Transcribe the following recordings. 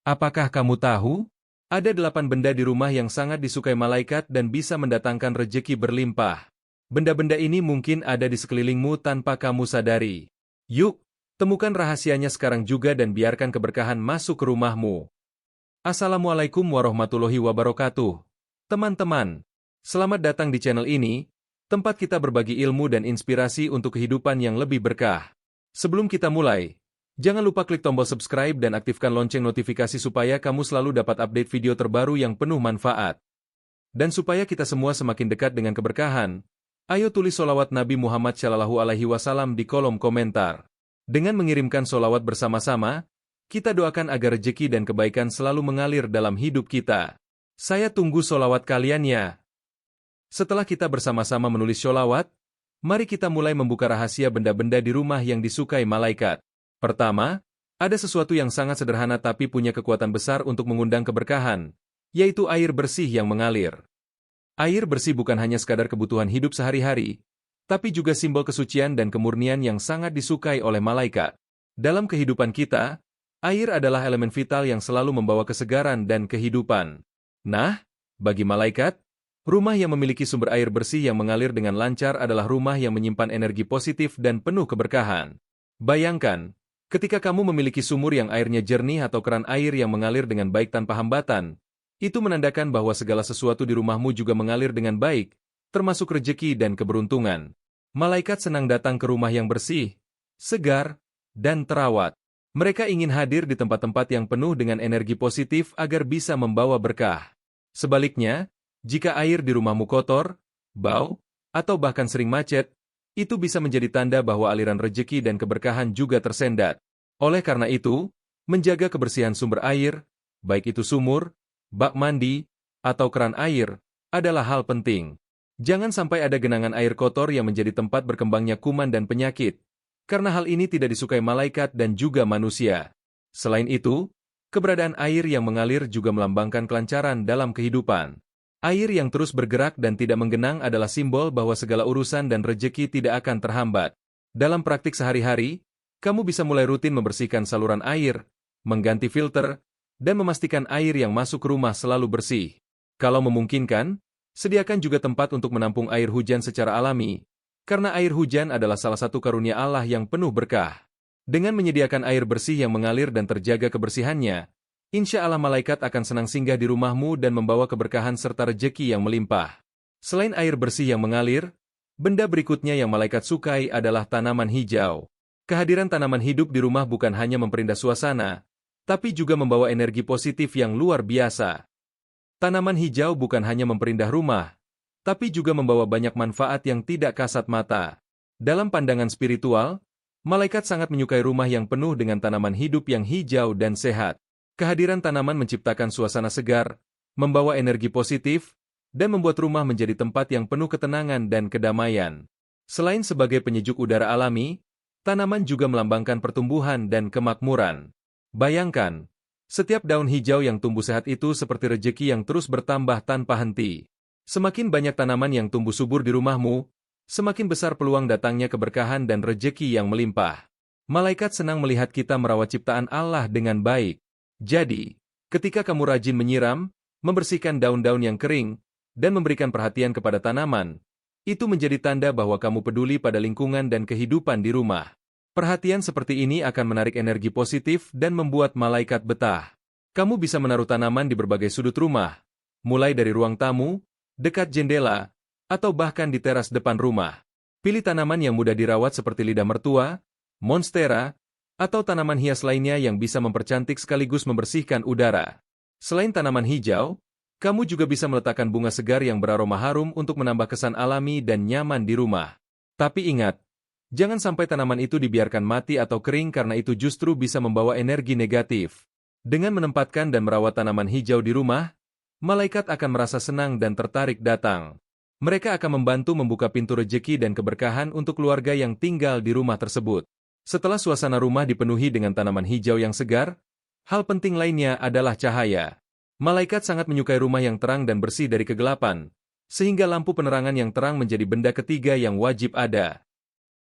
Apakah kamu tahu? Ada 8 benda di rumah yang sangat disukai malaikat dan bisa mendatangkan rejeki berlimpah. Benda-benda ini mungkin ada di sekelilingmu tanpa kamu sadari. Yuk, temukan rahasianya sekarang juga dan biarkan keberkahan masuk ke rumahmu. Assalamualaikum warahmatullahi wabarakatuh. Teman-teman, selamat datang di channel ini, tempat kita berbagi ilmu dan inspirasi untuk kehidupan yang lebih berkah. Sebelum kita mulai, jangan lupa klik tombol subscribe dan aktifkan lonceng notifikasi supaya kamu selalu dapat update video terbaru yang penuh manfaat. Dan supaya kita semua semakin dekat dengan keberkahan, ayo tulis sholawat Nabi Muhammad SAW di kolom komentar. Dengan mengirimkan sholawat bersama-sama, kita doakan agar rezeki dan kebaikan selalu mengalir dalam hidup kita. Saya tunggu sholawat kalian ya. Setelah kita bersama-sama menulis sholawat, mari kita mulai membuka rahasia benda-benda di rumah yang disukai malaikat. Pertama, ada sesuatu yang sangat sederhana tapi punya kekuatan besar untuk mengundang keberkahan, yaitu air bersih yang mengalir. Air bersih bukan hanya sekadar kebutuhan hidup sehari-hari, tapi juga simbol kesucian dan kemurnian yang sangat disukai oleh malaikat. Dalam kehidupan kita, air adalah elemen vital yang selalu membawa kesegaran dan kehidupan. Nah, bagi malaikat, rumah yang memiliki sumber air bersih yang mengalir dengan lancar adalah rumah yang menyimpan energi positif dan penuh keberkahan. Bayangkan, ketika kamu memiliki sumur yang airnya jernih atau keran air yang mengalir dengan baik tanpa hambatan, itu menandakan bahwa segala sesuatu di rumahmu juga mengalir dengan baik, termasuk rejeki dan keberuntungan. Malaikat senang datang ke rumah yang bersih, segar, dan terawat. Mereka ingin hadir di tempat-tempat yang penuh dengan energi positif agar bisa membawa berkah. Sebaliknya, jika air di rumahmu kotor, bau, atau bahkan sering macet, itu bisa menjadi tanda bahwa aliran rejeki dan keberkahan juga tersendat. Oleh karena itu, menjaga kebersihan sumber air, baik itu sumur, bak mandi, atau keran air, adalah hal penting. Jangan sampai ada genangan air kotor yang menjadi tempat berkembangnya kuman dan penyakit, karena hal ini tidak disukai malaikat dan juga manusia. Selain itu, keberadaan air yang mengalir juga melambangkan kelancaran dalam kehidupan. Air yang terus bergerak dan tidak menggenang adalah simbol bahwa segala urusan dan rejeki tidak akan terhambat. Dalam praktik sehari-hari, kamu bisa mulai rutin membersihkan saluran air, mengganti filter, dan memastikan air yang masuk ke rumah selalu bersih. Kalau memungkinkan, sediakan juga tempat untuk menampung air hujan secara alami, karena air hujan adalah salah satu karunia Allah yang penuh berkah. Dengan menyediakan air bersih yang mengalir dan terjaga kebersihannya, insya Allah malaikat akan senang singgah di rumahmu dan membawa keberkahan serta rejeki yang melimpah. Selain air bersih yang mengalir, benda berikutnya yang malaikat sukai adalah tanaman hijau. Kehadiran tanaman hidup di rumah bukan hanya memperindah suasana, tapi juga membawa energi positif yang luar biasa. Tanaman hijau bukan hanya memperindah rumah, tapi juga membawa banyak manfaat yang tidak kasat mata. Dalam pandangan spiritual, malaikat sangat menyukai rumah yang penuh dengan tanaman hidup yang hijau dan sehat. Kehadiran tanaman menciptakan suasana segar, membawa energi positif, dan membuat rumah menjadi tempat yang penuh ketenangan dan kedamaian. Selain sebagai penyejuk udara alami, tanaman juga melambangkan pertumbuhan dan kemakmuran. Bayangkan, setiap daun hijau yang tumbuh sehat itu seperti rejeki yang terus bertambah tanpa henti. Semakin banyak tanaman yang tumbuh subur di rumahmu, semakin besar peluang datangnya keberkahan dan rejeki yang melimpah. Malaikat senang melihat kita merawat ciptaan Allah dengan baik. Jadi, ketika kamu rajin menyiram, membersihkan daun-daun yang kering, dan memberikan perhatian kepada tanaman, itu menjadi tanda bahwa kamu peduli pada lingkungan dan kehidupan di rumah. Perhatian seperti ini akan menarik energi positif dan membuat malaikat betah. Kamu bisa menaruh tanaman di berbagai sudut rumah, mulai dari ruang tamu, dekat jendela, atau bahkan di teras depan rumah. Pilih tanaman yang mudah dirawat seperti lidah mertua, monstera, atau tanaman hias lainnya yang bisa mempercantik sekaligus membersihkan udara. Selain tanaman hijau, kamu juga bisa meletakkan bunga segar yang beraroma harum untuk menambah kesan alami dan nyaman di rumah. Tapi ingat, jangan sampai tanaman itu dibiarkan mati atau kering karena itu justru bisa membawa energi negatif. Dengan menempatkan dan merawat tanaman hijau di rumah, malaikat akan merasa senang dan tertarik datang. Mereka akan membantu membuka pintu rejeki dan keberkahan untuk keluarga yang tinggal di rumah tersebut. Setelah suasana rumah dipenuhi dengan tanaman hijau yang segar, hal penting lainnya adalah cahaya. Malaikat sangat menyukai rumah yang terang dan bersih dari kegelapan, sehingga lampu penerangan yang terang menjadi benda ketiga yang wajib ada.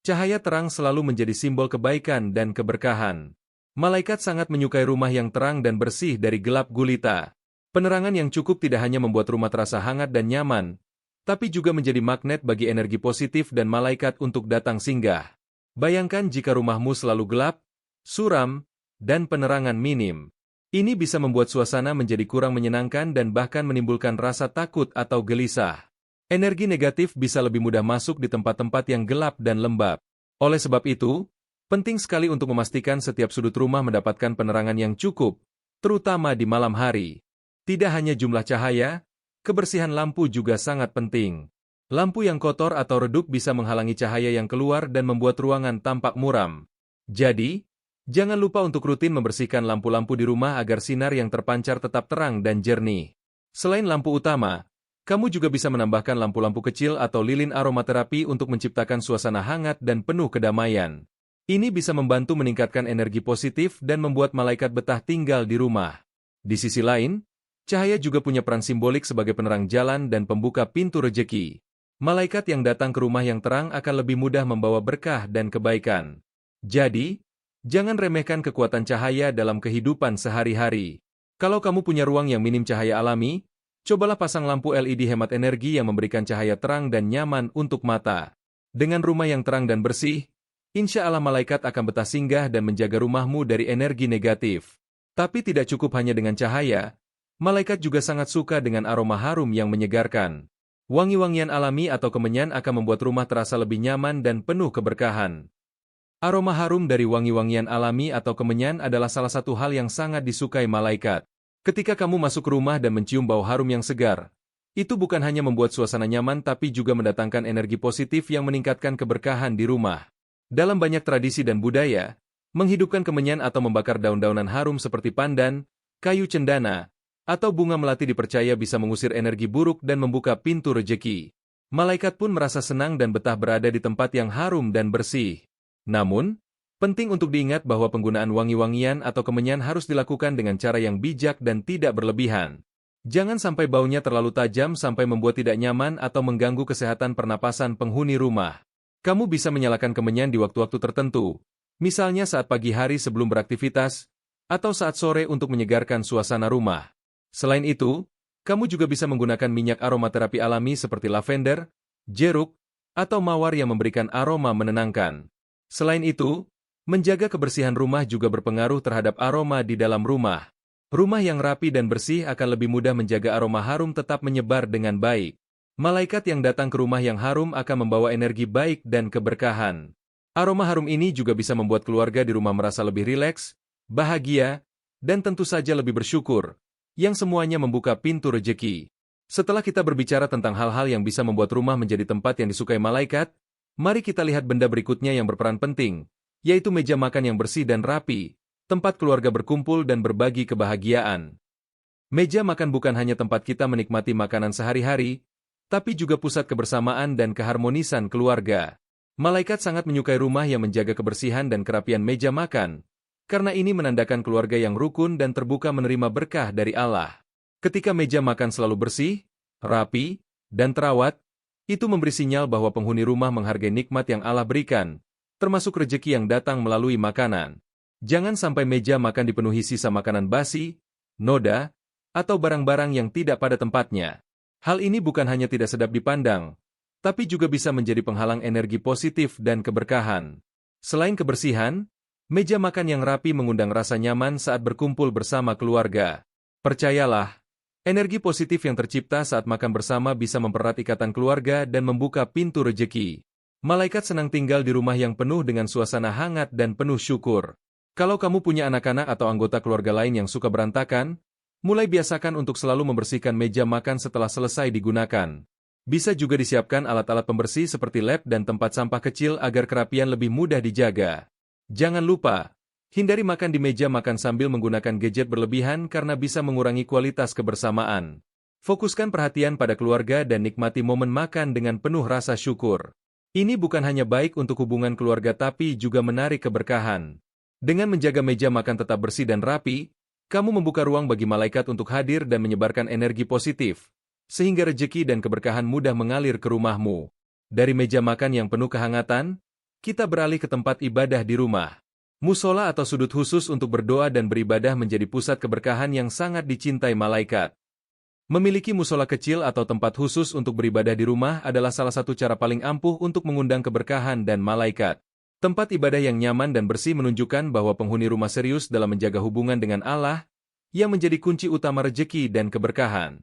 Cahaya terang selalu menjadi simbol kebaikan dan keberkahan. Malaikat sangat menyukai rumah yang terang dan bersih dari gelap gulita. Penerangan yang cukup tidak hanya membuat rumah terasa hangat dan nyaman, tapi juga menjadi magnet bagi energi positif dan malaikat untuk datang singgah. Bayangkan jika rumahmu selalu gelap, suram, dan penerangan minim. Ini bisa membuat suasana menjadi kurang menyenangkan dan bahkan menimbulkan rasa takut atau gelisah. Energi negatif bisa lebih mudah masuk di tempat-tempat yang gelap dan lembab. Oleh sebab itu, penting sekali untuk memastikan setiap sudut rumah mendapatkan penerangan yang cukup, terutama di malam hari. Tidak hanya jumlah cahaya, kebersihan lampu juga sangat penting. Lampu yang kotor atau redup bisa menghalangi cahaya yang keluar dan membuat ruangan tampak muram. Jadi, jangan lupa untuk rutin membersihkan lampu-lampu di rumah agar sinar yang terpancar tetap terang dan jernih. Selain lampu utama, kamu juga bisa menambahkan lampu-lampu kecil atau lilin aromaterapi untuk menciptakan suasana hangat dan penuh kedamaian. Ini bisa membantu meningkatkan energi positif dan membuat malaikat betah tinggal di rumah. Di sisi lain, cahaya juga punya peran simbolik sebagai penerang jalan dan pembuka pintu rejeki. Malaikat yang datang ke rumah yang terang akan lebih mudah membawa berkah dan kebaikan. Jadi, jangan remehkan kekuatan cahaya dalam kehidupan sehari-hari. Kalau kamu punya ruang yang minim cahaya alami, cobalah pasang lampu LED hemat energi yang memberikan cahaya terang dan nyaman untuk mata. Dengan rumah yang terang dan bersih, insya Allah malaikat akan betah singgah dan menjaga rumahmu dari energi negatif. Tapi tidak cukup hanya dengan cahaya, malaikat juga sangat suka dengan aroma harum yang menyegarkan. Wangi-wangian alami atau kemenyan akan membuat rumah terasa lebih nyaman dan penuh keberkahan. Aroma harum dari wangi-wangian alami atau kemenyan adalah salah satu hal yang sangat disukai malaikat. Ketika kamu masuk rumah dan mencium bau harum yang segar, itu bukan hanya membuat suasana nyaman tapi juga mendatangkan energi positif yang meningkatkan keberkahan di rumah. Dalam banyak tradisi dan budaya, menghidupkan kemenyan atau membakar daun-daunan harum seperti pandan, kayu cendana, atau bunga melati dipercaya bisa mengusir energi buruk dan membuka pintu rejeki. Malaikat pun merasa senang dan betah berada di tempat yang harum dan bersih. Namun, penting untuk diingat bahwa penggunaan wangi-wangian atau kemenyan harus dilakukan dengan cara yang bijak dan tidak berlebihan. Jangan sampai baunya terlalu tajam sampai membuat tidak nyaman atau mengganggu kesehatan pernapasan penghuni rumah. Kamu bisa menyalakan kemenyan di waktu-waktu tertentu, misalnya saat pagi hari sebelum beraktivitas, atau saat sore untuk menyegarkan suasana rumah. Selain itu, kamu juga bisa menggunakan minyak aromaterapi alami seperti lavender, jeruk, atau mawar yang memberikan aroma menenangkan. Selain itu, menjaga kebersihan rumah juga berpengaruh terhadap aroma di dalam rumah. Rumah yang rapi dan bersih akan lebih mudah menjaga aroma harum tetap menyebar dengan baik. Malaikat yang datang ke rumah yang harum akan membawa energi baik dan keberkahan. Aroma harum ini juga bisa membuat keluarga di rumah merasa lebih rileks, bahagia, dan tentu saja lebih bersyukur, yang semuanya membuka pintu rejeki. Setelah kita berbicara tentang hal-hal yang bisa membuat rumah menjadi tempat yang disukai malaikat, mari kita lihat benda berikutnya yang berperan penting, yaitu meja makan yang bersih dan rapi, tempat keluarga berkumpul dan berbagi kebahagiaan. Meja makan bukan hanya tempat kita menikmati makanan sehari-hari, tapi juga pusat kebersamaan dan keharmonisan keluarga. Malaikat sangat menyukai rumah yang menjaga kebersihan dan kerapian meja makan, karena ini menandakan keluarga yang rukun dan terbuka menerima berkah dari Allah. Ketika meja makan selalu bersih, rapi, dan terawat, itu memberi sinyal bahwa penghuni rumah menghargai nikmat yang Allah berikan, termasuk rejeki yang datang melalui makanan. Jangan sampai meja makan dipenuhi sisa makanan basi, noda, atau barang-barang yang tidak pada tempatnya. Hal ini bukan hanya tidak sedap dipandang, tapi juga bisa menjadi penghalang energi positif dan keberkahan. Selain kebersihan, meja makan yang rapi mengundang rasa nyaman saat berkumpul bersama keluarga. Percayalah, energi positif yang tercipta saat makan bersama bisa mempererat ikatan keluarga dan membuka pintu rejeki. Malaikat senang tinggal di rumah yang penuh dengan suasana hangat dan penuh syukur. Kalau kamu punya anak-anak atau anggota keluarga lain yang suka berantakan, mulai biasakan untuk selalu membersihkan meja makan setelah selesai digunakan. Bisa juga disiapkan alat-alat pembersih seperti lap dan tempat sampah kecil agar kerapian lebih mudah dijaga. Jangan lupa, hindari makan di meja makan sambil menggunakan gadget berlebihan karena bisa mengurangi kualitas kebersamaan. Fokuskan perhatian pada keluarga dan nikmati momen makan dengan penuh rasa syukur. Ini bukan hanya baik untuk hubungan keluarga tapi juga menarik keberkahan. Dengan menjaga meja makan tetap bersih dan rapi, kamu membuka ruang bagi malaikat untuk hadir dan menyebarkan energi positif, sehingga rejeki dan keberkahan mudah mengalir ke rumahmu. Dari meja makan yang penuh kehangatan, kita beralih ke tempat ibadah di rumah. Musola atau sudut khusus untuk berdoa dan beribadah menjadi pusat keberkahan yang sangat dicintai malaikat. Memiliki musola kecil atau tempat khusus untuk beribadah di rumah adalah salah satu cara paling ampuh untuk mengundang keberkahan dan malaikat. Tempat ibadah yang nyaman dan bersih menunjukkan bahwa penghuni rumah serius dalam menjaga hubungan dengan Allah, yang menjadi kunci utama rejeki dan keberkahan.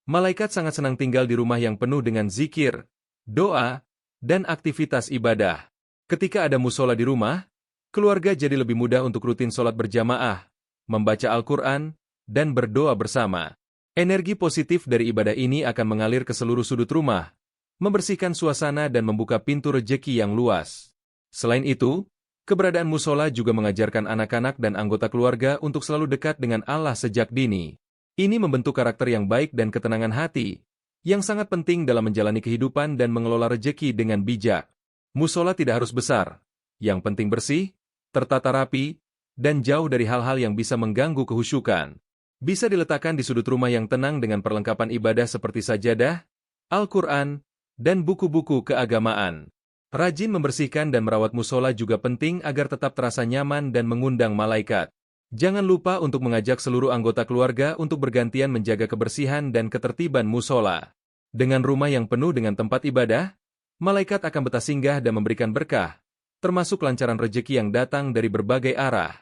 Malaikat sangat senang tinggal di rumah yang penuh dengan zikir, doa, dan aktivitas ibadah. Ketika ada musola di rumah, keluarga jadi lebih mudah untuk rutin sholat berjamaah, membaca Al-Quran, dan berdoa bersama. Energi positif dari ibadah ini akan mengalir ke seluruh sudut rumah, membersihkan suasana dan membuka pintu rejeki yang luas. Selain itu, keberadaan musola juga mengajarkan anak-anak dan anggota keluarga untuk selalu dekat dengan Allah sejak dini. Ini membentuk karakter yang baik dan ketenangan hati, yang sangat penting dalam menjalani kehidupan dan mengelola rejeki dengan bijak. Musola tidak harus besar, yang penting bersih, tertata rapi, dan jauh dari hal-hal yang bisa mengganggu kehusyukan. Bisa diletakkan di sudut rumah yang tenang dengan perlengkapan ibadah seperti sajadah, Al-Quran, dan buku-buku keagamaan. Rajin membersihkan dan merawat musola juga penting agar tetap terasa nyaman dan mengundang malaikat. Jangan lupa untuk mengajak seluruh anggota keluarga untuk bergantian menjaga kebersihan dan ketertiban musola. Dengan rumah yang penuh dengan tempat ibadah, malaikat akan betah singgah dan memberikan berkah, termasuk lancaran rejeki yang datang dari berbagai arah.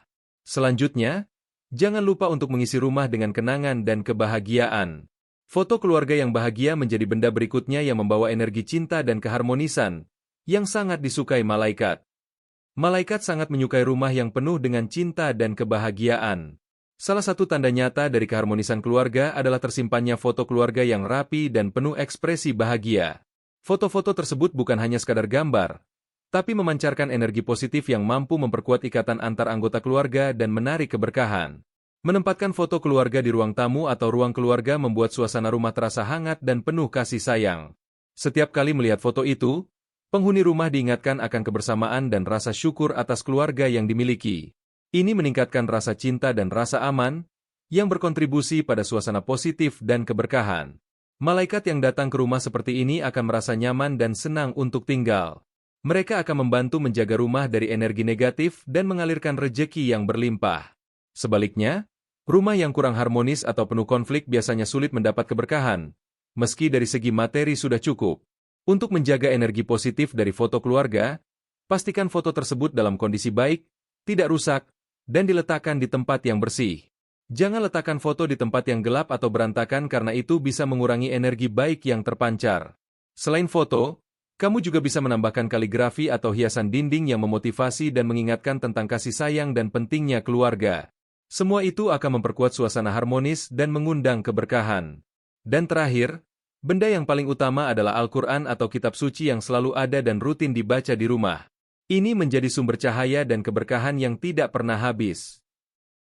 Selanjutnya, jangan lupa untuk mengisi rumah dengan kenangan dan kebahagiaan. Foto keluarga yang bahagia menjadi benda berikutnya yang membawa energi cinta dan keharmonisan, yang sangat disukai malaikat. Malaikat sangat menyukai rumah yang penuh dengan cinta dan kebahagiaan. Salah satu tanda nyata dari keharmonisan keluarga adalah tersimpannya foto keluarga yang rapi dan penuh ekspresi bahagia. Foto-foto tersebut bukan hanya sekadar gambar, tapi memancarkan energi positif yang mampu memperkuat ikatan antar anggota keluarga dan menarik keberkahan. Menempatkan foto keluarga di ruang tamu atau ruang keluarga membuat suasana rumah terasa hangat dan penuh kasih sayang. Setiap kali melihat foto itu, penghuni rumah diingatkan akan kebersamaan dan rasa syukur atas keluarga yang dimiliki. Ini meningkatkan rasa cinta dan rasa aman, yang berkontribusi pada suasana positif dan keberkahan. Malaikat yang datang ke rumah seperti ini akan merasa nyaman dan senang untuk tinggal. Mereka akan membantu menjaga rumah dari energi negatif dan mengalirkan rejeki yang berlimpah. Sebaliknya, rumah yang kurang harmonis atau penuh konflik biasanya sulit mendapat keberkahan, meski dari segi materi sudah cukup. Untuk menjaga energi positif dari foto keluarga, pastikan foto tersebut dalam kondisi baik, tidak rusak, dan diletakkan di tempat yang bersih. Jangan letakkan foto di tempat yang gelap atau berantakan karena itu bisa mengurangi energi baik yang terpancar. Selain foto, kamu juga bisa menambahkan kaligrafi atau hiasan dinding yang memotivasi dan mengingatkan tentang kasih sayang dan pentingnya keluarga. Semua itu akan memperkuat suasana harmonis dan mengundang keberkahan. Dan terakhir, benda yang paling utama adalah Al-Quran atau kitab suci yang selalu ada dan rutin dibaca di rumah. Ini menjadi sumber cahaya dan keberkahan yang tidak pernah habis.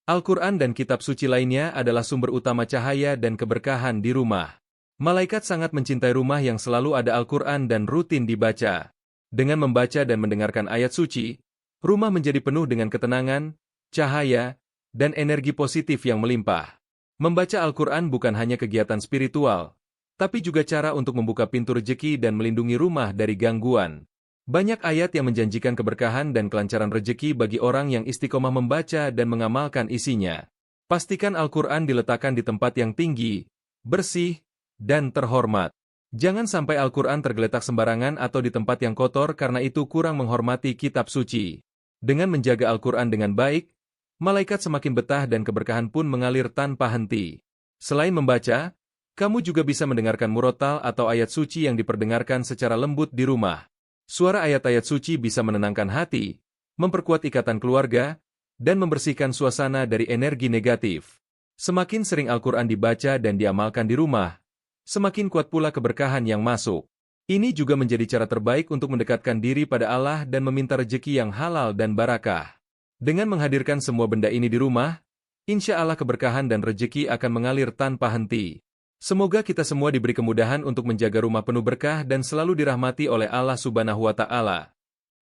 Al-Quran dan kitab suci lainnya adalah sumber utama cahaya dan keberkahan di rumah. Malaikat sangat mencintai rumah yang selalu ada Al-Quran dan rutin dibaca. Dengan membaca dan mendengarkan ayat suci, rumah menjadi penuh dengan ketenangan, cahaya, dan energi positif yang melimpah. Membaca Al-Quran bukan hanya kegiatan spiritual, tapi juga cara untuk membuka pintu rejeki dan melindungi rumah dari gangguan. Banyak ayat yang menjanjikan keberkahan dan kelancaran rejeki bagi orang yang istiqomah membaca dan mengamalkan isinya. Pastikan Al-Quran diletakkan di tempat yang tinggi, bersih, dan terhormat. Jangan sampai Al-Quran tergeletak sembarangan atau di tempat yang kotor karena itu kurang menghormati kitab suci. Dengan menjaga Al-Quran dengan baik, malaikat semakin betah dan keberkahan pun mengalir tanpa henti. Selain membaca, kamu juga bisa mendengarkan murotal atau ayat suci yang diperdengarkan secara lembut di rumah. Suara ayat-ayat suci bisa menenangkan hati, memperkuat ikatan keluarga, dan membersihkan suasana dari energi negatif. Semakin sering Al-Quran dibaca dan diamalkan di rumah, semakin kuat pula keberkahan yang masuk. Ini juga menjadi cara terbaik untuk mendekatkan diri pada Allah dan meminta rejeki yang halal dan barakah. Dengan menghadirkan semua benda ini di rumah, insya Allah keberkahan dan rejeki akan mengalir tanpa henti. Semoga kita semua diberi kemudahan untuk menjaga rumah penuh berkah dan selalu dirahmati oleh Allah Subhanahu wa Ta'ala.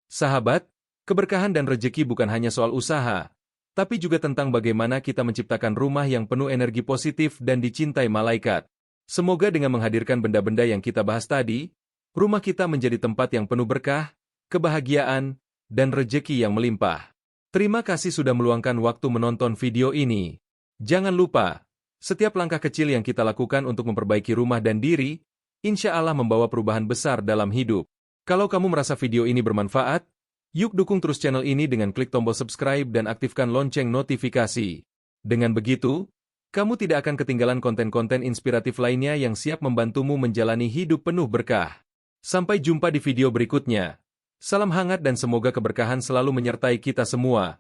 Sahabat, keberkahan dan rejeki bukan hanya soal usaha, tapi juga tentang bagaimana kita menciptakan rumah yang penuh energi positif dan dicintai malaikat. Semoga dengan menghadirkan benda-benda yang kita bahas tadi, rumah kita menjadi tempat yang penuh berkah, kebahagiaan, dan rejeki yang melimpah. Terima kasih sudah meluangkan waktu menonton video ini. Jangan lupa, setiap langkah kecil yang kita lakukan untuk memperbaiki rumah dan diri, insya Allah membawa perubahan besar dalam hidup. Kalau kamu merasa video ini bermanfaat, yuk dukung terus channel ini dengan klik tombol subscribe dan aktifkan lonceng notifikasi. Dengan begitu, kamu tidak akan ketinggalan konten-konten inspiratif lainnya yang siap membantumu menjalani hidup penuh berkah. Sampai jumpa di video berikutnya. Salam hangat dan semoga keberkahan selalu menyertai kita semua.